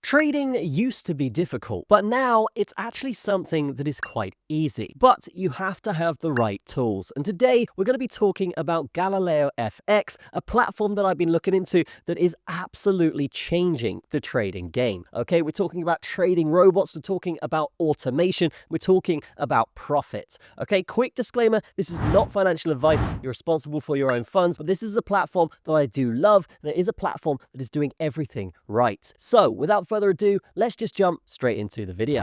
Trading used to be difficult, but now it's actually something that is quite easy. But you have to have the right tools. And today we're going to be talking about Galileo FX, a platform that I've been looking into that is absolutely changing the trading game. Okay, we're talking about trading robots, we're talking about automation, we're talking about profit. Okay, quick disclaimer, this is not financial advice. You're responsible for your own funds, but this is a platform that I do love, and it is a platform that is doing everything right. So without further ado, let's just jump straight into the video.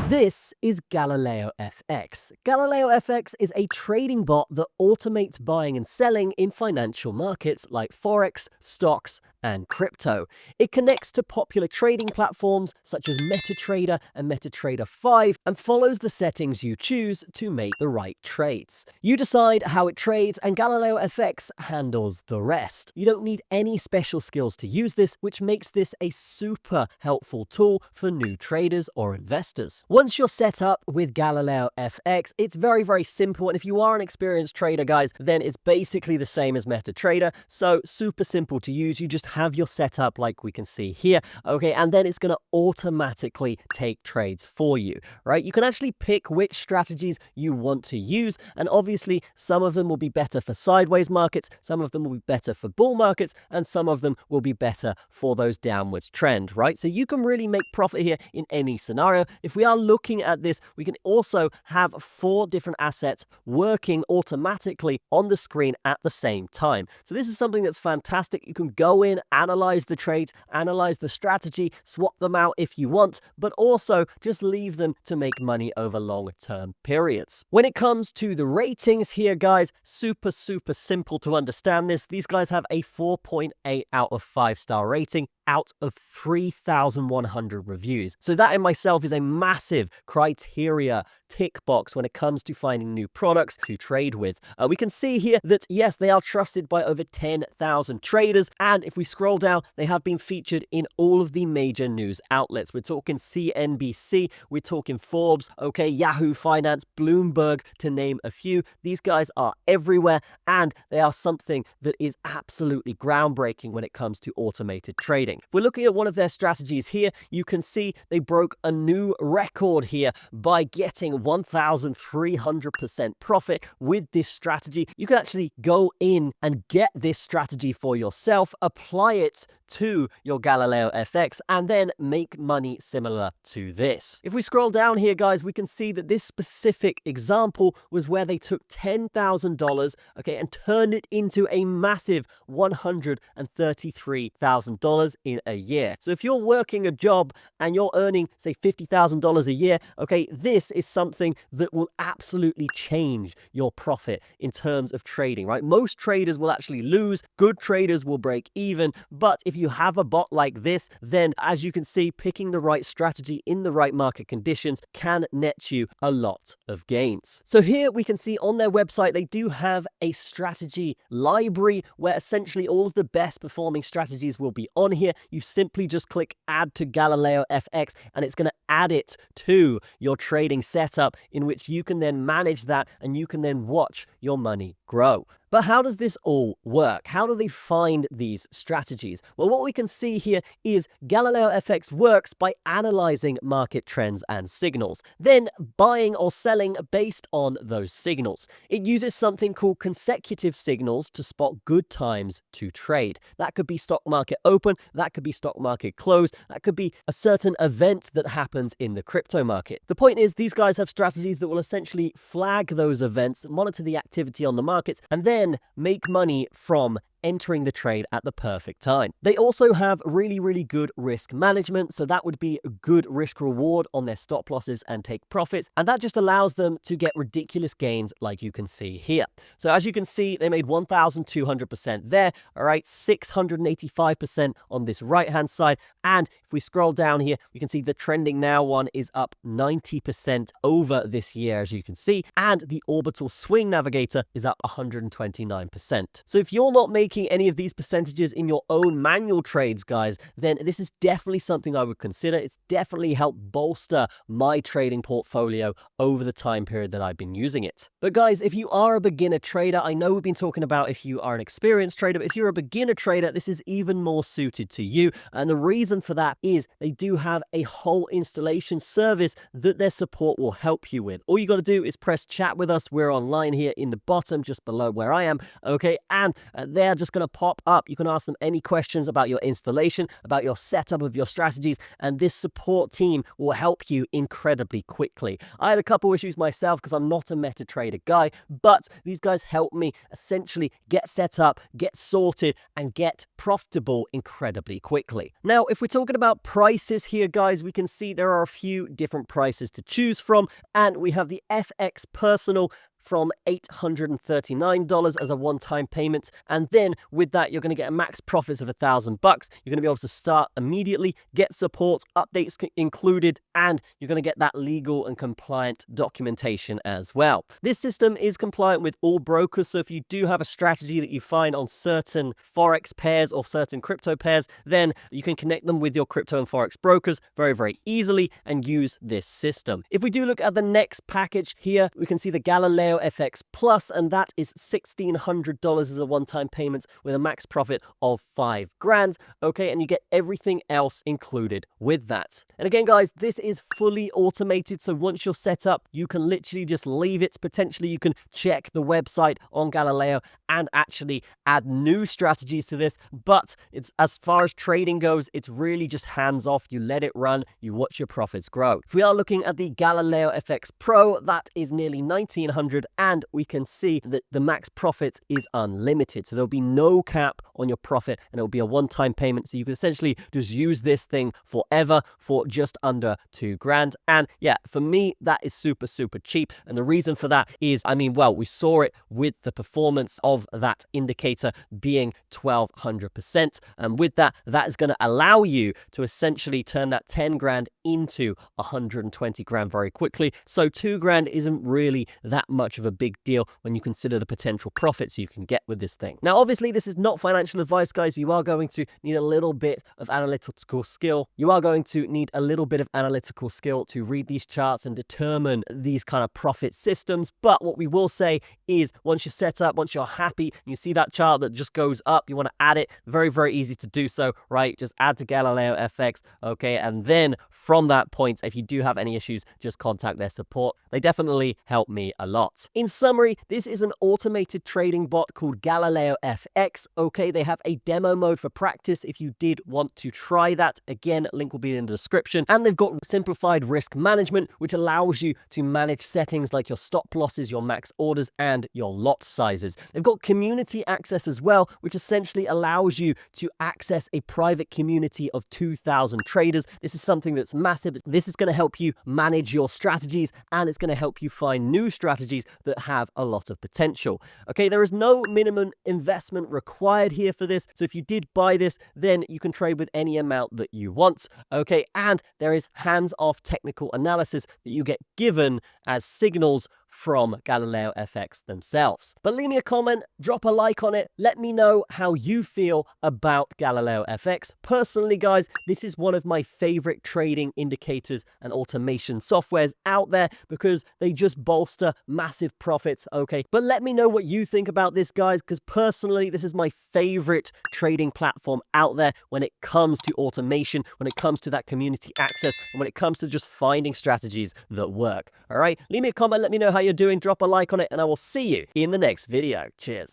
This is Galileo FX. Galileo FX is a trading bot that automates buying and selling in financial markets like Forex, stocks, and crypto. It connects to popular trading platforms such as MetaTrader and MetaTrader 5 and follows the settings you choose to make the right trades. You decide how it trades and Galileo FX handles the rest. You don't need any special skills to use this, which makes this a super helpful tool for new traders or investors. Once you're set up with Galileo FX, it's very simple, and if you are an experienced trader, guys, then it's basically the same as MetaTrader, so super simple to use. You just have your setup like we can see here, okay, and then it's going to automatically take trades for you, right? You can actually pick which strategies you want to use, and obviously some of them will be better for sideways markets, some of them will be better for bull markets, and some of them will be better for those downwards trend, right? So you can really make profit here in any scenario. If we are looking at this, we can also have 4 different assets working automatically on the screen at the same time. So this is something that's fantastic. You can go in, analyze the trades, analyze the strategy, swap them out if you want, but also just leave them to make money over long-term periods. When it comes to the ratings here, guys, super simple to understand this. These guys have a 4.8 out of 5-star rating out of 3,100 reviews. So that in myself is a massive criteria tick box when it comes to finding new products to trade with. We can see here that yes, they are trusted by over 10,000 traders, and if we scroll down, they have been featured in all of the major news outlets. We're talking CNBC, we're talking Forbes, okay, Yahoo Finance, Bloomberg, to name a few. These guys are everywhere, and they are something that is absolutely groundbreaking when it comes to automated trading. If we're looking at one of their strategies here, you can see they broke a new record here by getting 1,300% profit with this strategy. You can actually go in and get this strategy for yourself, apply it to your Galileo FX, and then make money similar to this. If we scroll down here, guys, we can see that this specific example was where they took $10,000, okay, and turned it into a massive $133,000 in a year. So if you're working a job and you're earning, say, $50,000 a year, okay, this is something that will absolutely change your profit in terms of trading, right? Most traders will actually lose, good traders will break even, but if you have a bot like this, then as you can see, picking the right strategy in the right market conditions can net you a lot of gains. So here we can see on their website, they do have a strategy library where essentially all of the best performing strategies will be on here. You simply just click add to Galileo FX and it's going to add it to your trading setup, in which you can then manage that and you can then watch your money grow. But how does this all work? How do they find these strategies? Well, what we can see here is Galileo FX works by analyzing market trends and signals, then buying or selling based on those signals. It uses something called consecutive signals to spot good times to trade. That could be stock market open, that could be stock market close, that could be a certain event that happens in the crypto market. The point is, these guys have strategies that will essentially flag those events, monitor the activity on the markets, and then make money from entering the trade at the perfect time. They also have really good risk management, so that would be a good risk reward on their stop losses and take profits, and that just allows them to get ridiculous gains like you can see here. So as you can see, they made 1,200% there, all right, 685% on this right hand side, and if we scroll down here, we can see the trending now one is up 90% over this year, as you can see, and the orbital swing navigator is up 129%. So if you're not making making any of these percentages in your own manual trades, guys, then this is definitely something I would consider. It's definitely helped bolster my trading portfolio over the time period that I've been using it. But guys, if you are a beginner trader, I know we've been talking about if you are an experienced trader, but if you're a beginner trader, this is even more suited to you. And the reason for that is they do have a whole installation service that their support will help you with. All you got to do is press chat with us. We're online here in the bottom, just below where I am. Okay. And they're just going to pop up. You can ask them any questions about your installation, about your setup of your strategies, and this support team will help you incredibly quickly. I had a couple issues myself because I'm not a MetaTrader guy, but these guys helped me essentially get set up, get sorted, and get profitable incredibly quickly. Now, if we're talking about prices here, guys, we can see there are a few different prices to choose from, and we have the FX Personal from $839 as a one-time payment. And then with that, you're going to get a max profits of $1,000. You're going to be able to start immediately, get support, updates included, and you're going to get that legal and compliant documentation as well. This system is compliant with all brokers. So if you do have a strategy that you find on certain Forex pairs or certain crypto pairs, then you can connect them with your crypto and Forex brokers very, very easily and use this system. If we do look at the next package here, we can see the Galileo FX Plus, and that is $1,600 as a one-time payment with a max profit of $5,000. Okay, and you get everything else included with that. And again, guys, this is fully automated. So once you're set up, you can literally just leave it. Potentially, you can check the website on Galileo and actually add new strategies to this. But it's as far as trading goes, it's really just hands off. You let it run, you watch your profits grow. If we are looking at the Galileo FX Pro, that is nearly $1,900. And we can see that the max profit is unlimited. So there'll be no cap on your profit and it'll be a one-time payment. So you can essentially just use this thing forever for just under $2,000. And yeah, for me, that is super, super cheap. And the reason for that is, I mean, well, we saw it with the performance of that indicator being 1200%. And with that, that is going to allow you to essentially turn that 10 grand into 120 grand very quickly. So 2 grand isn't really that much of a big deal when you consider the potential profits you can get with this thing. Now, obviously, this is not financial advice, guys. You are going to need a little bit of analytical skill. You are going to need a little bit of analytical skill to read these charts and determine these kind of profit systems. But what we will say is once you're set up, once you're happy, and you see that chart that just goes up, you want to add it. Very, very easy to do so, right? Just add to Galileo FX, okay? And then from that point, if you do have any issues, just contact their support. They definitely help me a lot. In summary, this is an automated trading bot called Galileo FX. Okay, they have a demo mode for practice if you did want to try that. Again, link will be in the description. And they've got simplified risk management, which allows you to manage settings like your stop losses, your max orders, and your lot sizes. They've got community access as well, which essentially allows you to access a private community of 2,000 traders. This is something that's massive. This is going to help you manage your strategies, and it's going to help you find new strategies that have a lot of potential. Okay, there is no minimum investment required here for this. So if you did buy this, then you can trade with any amount that you want. Okay, and there is hands-off technical analysis that you get given as signals from Galileo FX themselves. But leave me a comment, drop a like on it, let me know how you feel about Galileo FX. Personally, guys, this is one of my favorite trading indicators and automation softwares out there because they just bolster massive profits, okay? But let me know what you think about this, guys, because personally, this is my favorite trading platform out there when it comes to automation, when it comes to that community access, and when it comes to just finding strategies that work, all right? Leave me a comment, let me know how you're doing, drop a like on it, and I will see you in the next video. Cheers.